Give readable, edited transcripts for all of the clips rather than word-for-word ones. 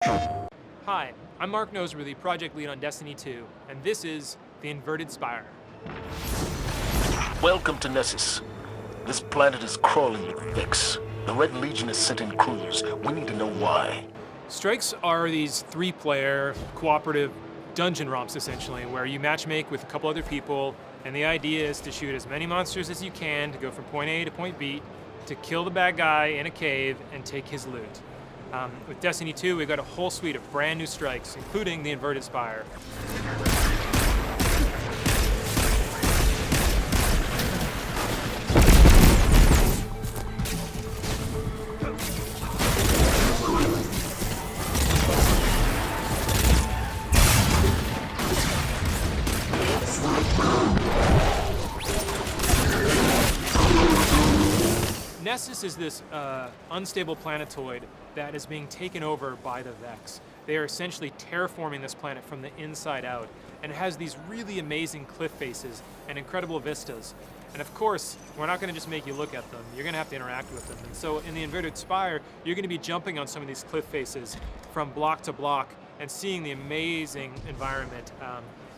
Hi, I'm Mark Noseworthy, Project Lead on Destiny 2, and this is the Inverted Spire. Welcome to Nessus. This planet is crawling with Vex. The Red Legion has sent in crews. We need to know why. Strikes are these 3-player cooperative dungeon romps, essentially, where you matchmake with a couple other people, and the idea is to shoot as many monsters as you can to go from point A to point B, to kill the bad guy in a cave and take his loot. With Destiny 2, we've got a whole suite of brand new strikes, including the Inverted Spire. Nessus is this unstable planetoid that is being taken over by the Vex. They are essentially terraforming this planet from the inside out, and it has these really amazing cliff faces and incredible vistas. And of course, we're not going to just make you look at them, you're going to have to interact with them. And so in the Inverted Spire, you're going to be jumping on some of these cliff faces from block to block and seeing the amazing environment.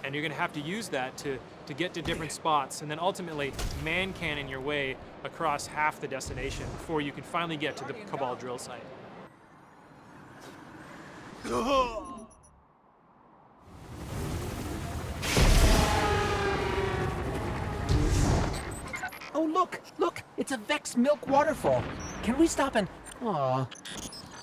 And you're going to have to use that to get to different spots, and then ultimately man-cannon your way across half the destination before you can finally get to the Cabal drill site. Oh, look! Look! It's a Vex milk waterfall. Can we stop and... Aw,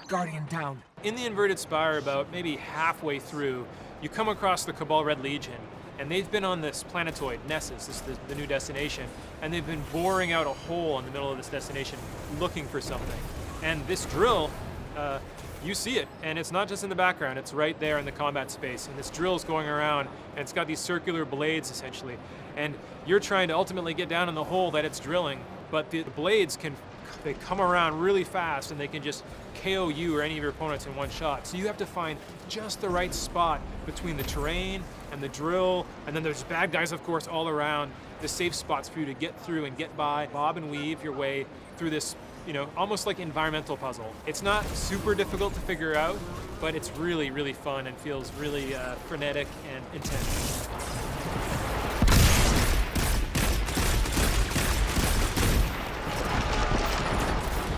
Guardian down. In the Inverted Spire, about maybe halfway through, you come across the Cabal Red Legion, and they've been on this planetoid, Nessus, this is the new destination, and they've been boring out a hole in the middle of this destination looking for something. And this drill, you see it, and it's not just in the background, it's right there in the combat space, and this drill's going around, and it's got these circular blades, essentially, and you're trying to ultimately get down in the hole that it's drilling, but the blades they come around really fast, and they can just KO you or any of your opponents in one shot. So you have to find just the right spot between the terrain and the drill, and then there's bad guys, of course, all around, the safe spots for you to get through and get by, bob and weave your way through this, almost like environmental puzzle. It's not super difficult to figure out, but it's really, really fun and feels really frenetic and intense.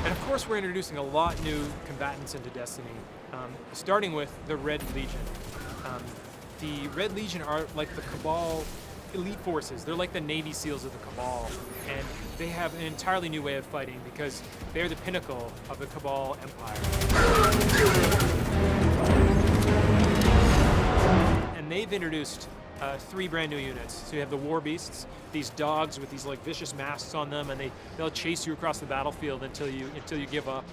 And of course, we're introducing a lot new combatants into Destiny, starting with the Red Legion. The Red Legion are like the Cabal elite forces. They're like the Navy SEALs of the Cabal, and they have an entirely new way of fighting because they're the pinnacle of the Cabal Empire. And they've introduced 3 brand new units. So you have the War Beasts, these dogs with these like vicious masks on them, and they'll chase you across the battlefield until you give up.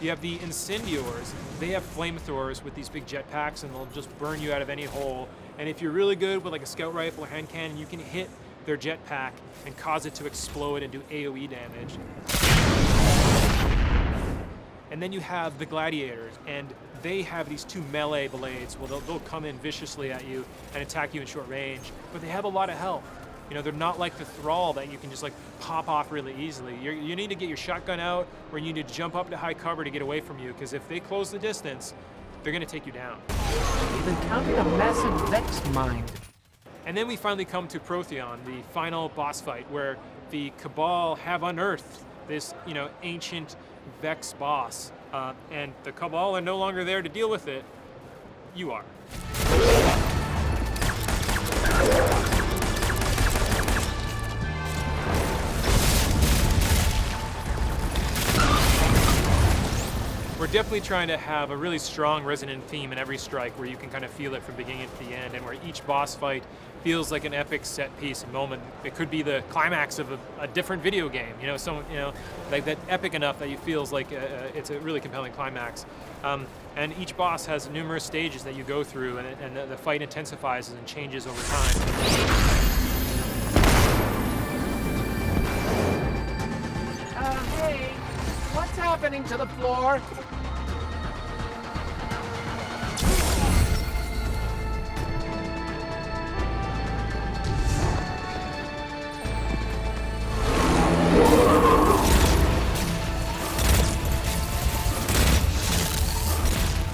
You have the Incendiors. They have flamethrowers with these big jetpacks, and they'll just burn you out of any hole. And if you're really good with like a scout rifle or hand cannon, you can hit their jetpack and cause it to explode and do AoE damage. And then you have the Gladiators, and they have these 2 melee blades. Well, they'll come in viciously at you and attack you in short range, but they have a lot of health. They're not like the Thrall that you can just like pop off really easily. You need to get your shotgun out, or you need to jump up to high cover to get away from you, because if they close the distance, they're going to take you down. They've encountered a massive Vex mind. And then we finally come to Protheon, the final boss fight, where the Cabal have unearthed this, ancient Vex boss, and the Cabal are no longer there to deal with it. You are. We're definitely trying to have a really strong resonant theme in every strike, where you can kind of feel it from beginning to the end, and where each boss fight feels like an epic set piece moment. It could be the climax of a different video game, like that epic enough that you feels like it's a really compelling climax. And each boss has numerous stages that you go through, and the fight intensifies and changes over time. Hey, what's happening to the floor?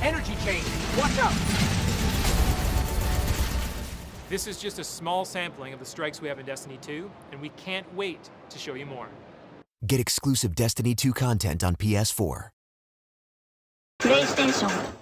Energy change! Watch out! This is just a small sampling of the strikes we have in Destiny 2, and we can't wait to show you more. Get exclusive Destiny 2 content on PS4. プレイステーション